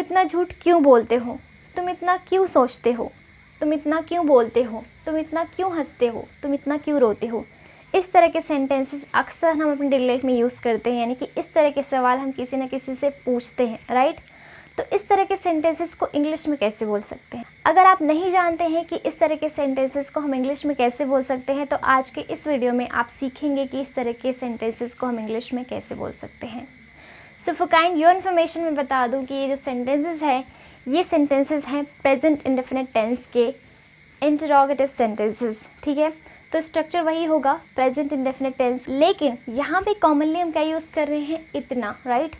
इतना झूठ क्यों बोलते हो, तुम इतना क्यों सोचते हो, तुम इतना क्यों बोलते हो, तुम इतना क्यों हंसते हो, तुम इतना क्यों रोते हो। इस तरह के सेंटेंसेस अक्सर हम अपनी डेली लाइफ में यूज़ करते हैं, यानी कि इस तरह के सवाल हम किसी न किसी से पूछते हैं, राइट। तो इस तरह के सेंटेंसेस को इंग्लिश में कैसे बोल सकते हैं। अगर आप नहीं जानते हैं कि इस तरह के सेंटेंसेस को हम इंग्लिश में कैसे बोल सकते हैं, तो आज के इस वीडियो में आप सीखेंगे कि इस तरह के सेंटेंसेस को हम इंग्लिश में कैसे बोल सकते हैं। So for kind your information मैं बता दूं कि ये जो सेंटेंसेस हैं, ये सेंटेंसेस हैं प्रेजेंट इंडेफिनिट टेंस के इंटरोगेटिव सेंटेंसेस, ठीक है। तो स्ट्रक्चर वही होगा प्रेजेंट इंडेफिनिट टेंस, लेकिन यहाँ पे कॉमनली हम क्या यूज़ कर रहे हैं, इतना, राइट।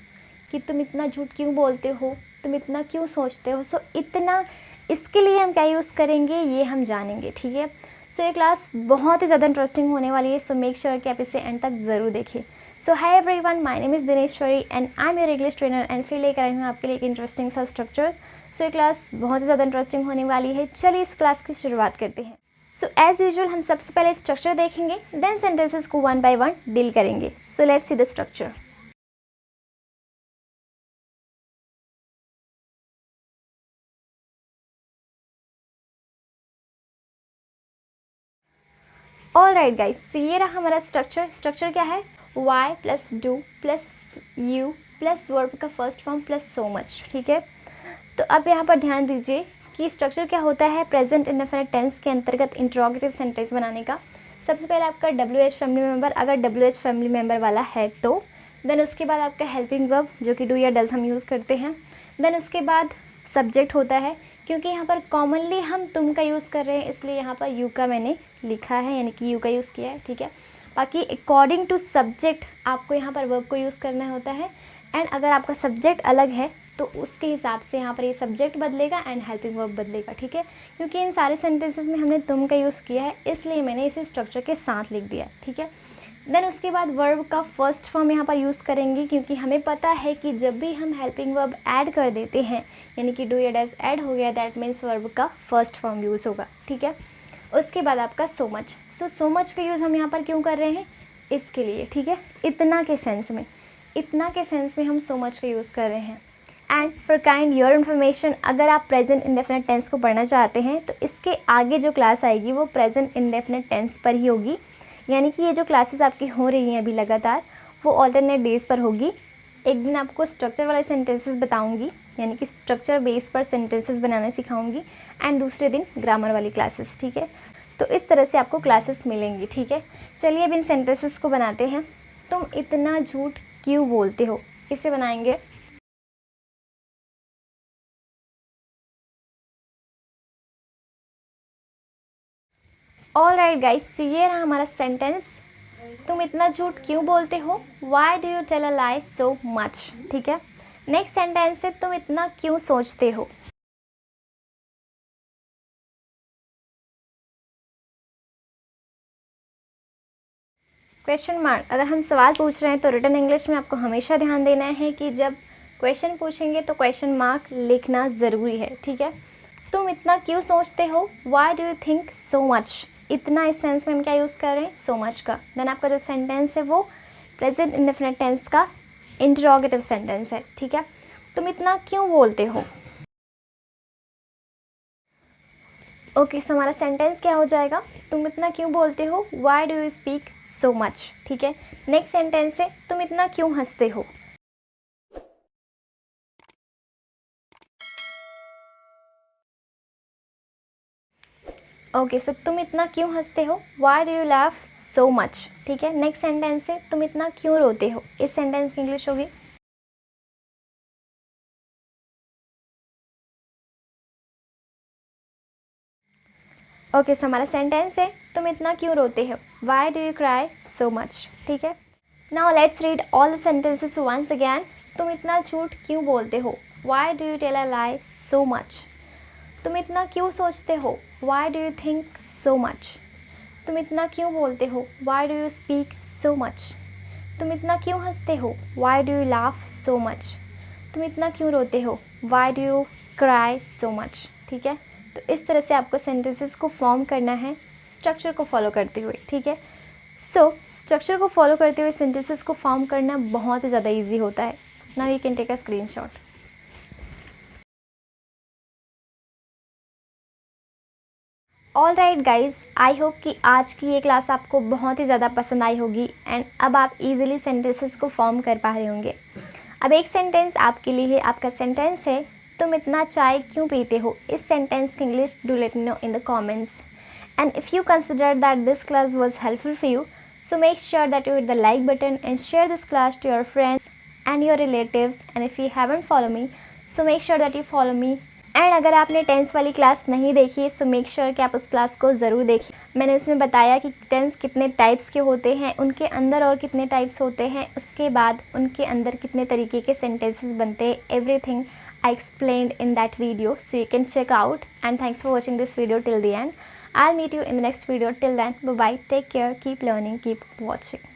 कि तुम इतना झूठ क्यों बोलते हो, तुम इतना क्यों सोचते हो। सो इतना, इसके लिए हम क्या यूज़ करेंगे ये हम जानेंगे, ठीक है। सो ये क्लास बहुत ही ज़्यादा इंटरेस्टिंग होने वाली है, सो मेक श्योर कि आप इसे एंड तक ज़रूर देखें। So hi everyone, my name is Dineshwari and I am your English trainer and फिर लेकर आई हूँ आपके लिए एक इंटरेस्टिंग सा स्ट्रक्चर। सो ये क्लास बहुत ही ज़्यादा इंटरेस्टिंग होने वाली है। चलिए इस क्लास की शुरुआत करते हैं। सो एज़ यूजुअल हम सबसे पहले स्ट्रक्चर देखेंगे, देन सेंटेंसेस को वन बाय वन डील करेंगे। So let's see the structure. All right guys, so ये रहा हमारा स्ट्रक्चर। स्ट्रक्चर क्या है, why plus do plus you plus verb का first form plus so much, ठीक है। तो अब यहाँ पर ध्यान दीजिए कि स्ट्रक्चर क्या होता है प्रेजेंट इंडेफिनिट टेंस के अंतर्गत इंट्रोगेटिव सेंटेंस बनाने का। सबसे पहले आपका WH फैमिली मेंबर, अगर WH फैमिली मेंबर वाला है तो, देन उसके बाद आपका हेल्पिंग वर्ब जो कि डू या डज हम यूज़ करते हैं। देन उसके बाद सब्जेक्ट होता है, क्योंकि यहाँ पर कॉमनली हम तुम का यूज़ कर रहे हैं इसलिए यहाँ पर यू का मैंने लिखा है, यानी कि यू का यूज़ किया है, ठीक है। बाकी अकॉर्डिंग टू सब्जेक्ट आपको यहाँ पर वर्ब को यूज़ करना होता है, एंड अगर आपका सब्जेक्ट अलग है तो उसके हिसाब से यहाँ पर ये सब्जेक्ट बदलेगा एंड हेल्पिंग वर्ब बदलेगा, ठीक है। क्योंकि इन सारे सेंटेंसेस में हमने तुम का यूज़ किया है इसलिए मैंने इसे स्ट्रक्चर के साथ लिख दिया, ठीक है। देन उसके बाद वर्ब का फर्स्ट फॉर्म यहाँ पर यूज़ करेंगे, क्योंकि हमें पता है कि जब भी हम हेल्पिंग वर्ब ऐड कर देते हैं, यानी कि डू या डज ऐड हो गया, दैट मीन्स वर्ब का फर्स्ट फॉर्म यूज़ होगा, ठीक है। उसके बाद आपका सो मच। सो मच का यूज़ हम यहाँ पर क्यों कर रहे हैं, इसके लिए, ठीक है। इतना के सेंस में, इतना के सेंस में हम सो मच का यूज़ कर रहे हैं। And for kind your information, अगर आप प्रेजेंट इंडेफिनिट टेंस को पढ़ना चाहते हैं तो इसके आगे जो क्लास आएगी वो प्रेजेंट इंडेफिनिट टेंस पर ही होगी, यानी कि ये जो क्लासेस आपकी हो रही हैं अभी लगातार, वो ऑल्टरनेट डेज़ पर होगी। एक दिन आपको स्ट्रक्चर वाले सेंटेंसेस बताऊंगी, यानी कि स्ट्रक्चर बेस पर सेंटेंसेस बनाना सिखाऊंगी, एंड दूसरे दिन ग्रामर वाली क्लासेस, ठीक है। तो इस तरह से आपको क्लासेस मिलेंगी, ठीक है। चलिए अब इन सेंटेंसेस को बनाते हैं। तुम इतना झूठ क्यों बोलते हो, इसे बनाएंगे। ऑल राइट गाइज, तो ये रहा हमारा सेंटेंस, तुम इतना झूठ क्यों बोलते हो, why do you tell a lie so much, ठीक है। नेक्स्ट सेंटेंस है, तुम इतना क्यों सोचते हो। क्वेश्चन मार्क, अगर हम सवाल पूछ रहे हैं तो रिटन इंग्लिश में आपको हमेशा ध्यान देना है कि जब क्वेश्चन पूछेंगे तो क्वेश्चन मार्क लिखना ज़रूरी है, ठीक है। तुम इतना क्यों सोचते हो, why do you think so much. इतना इस सेंस में हम क्या यूज़ कर रहे हैं, सो मच का। देन आपका जो सेंटेंस है वो प्रेजेंट इंडेफिनिट टेंस का इंटरोगेटिव सेंटेंस है, ठीक है। तुम इतना क्यों बोलते हो। ओके, सो हमारा सेंटेंस क्या हो जाएगा, तुम इतना क्यों बोलते हो, why do you speak so much, ठीक है। नेक्स्ट सेंटेंस है, तुम इतना क्यों हंसते हो। ओके, सो तुम इतना क्यों हंसते हो, why do you laugh so much, ठीक है। नेक्स्ट सेंटेंस है, तुम इतना क्यों रोते हो। इस सेंटेंस की इंग्लिश होगी, ओके, सो हमारा सेंटेंस है, तुम इतना क्यों रोते हो, why do you cry so much, ठीक है। Now let's read all the sentences once again. तुम इतना झूठ क्यों बोलते हो, why do you tell a lie so much. तुम इतना क्यों सोचते हो, why do you think so much. तुम इतना क्यों बोलते हो, why do you speak so much. तुम इतना क्यों हंसते हो, why do you laugh so much. तुम इतना क्यों रोते हो, why do you cry so much, ठीक है। तो इस तरह से आपको सेंटेंसेस को फॉर्म करना है स्ट्रक्चर को फॉलो करते हुए, ठीक है। सो स्ट्रक्चर को फॉलो करते हुए सेंटेंसेस को फॉर्म करना बहुत ही ज़्यादा ईजी होता है। Now you can take a screenshot. All right guys, I hope कि आज की ये क्लास आपको बहुत ही ज़्यादा पसंद आई होगी एंड अब आप इजीली सेंटेंसेस को फॉर्म कर पा रहे होंगे। अब एक सेंटेंस आपके लिए है, आपका सेंटेंस है, तुम इतना चाय क्यों पीते हो। इस सेंटेंस की English do let me know in the comments. And if you consider that this class was helpful for you, so make sure that you hit the like button and share this class to your friends and your relatives. And if you haven't followed me, so make sure that you follow me. And अगर आपने tense वाली class नहीं देखी so make sure कि आप उस class को ज़रूर देखिए। मैंने उसमें बताया कि टेंस कितने टाइप्स के होते हैं, उनके अंदर और कितने टाइप्स होते हैं, उसके बाद उनके अंदर कितने तरीके के सेंटेंसेस बनते हैं। Everything I explained in that video, so you can check out. And thanks for watching this video till the end. I'll meet you in the next video. Till then, bye bye, take care, keep learning, keep watching.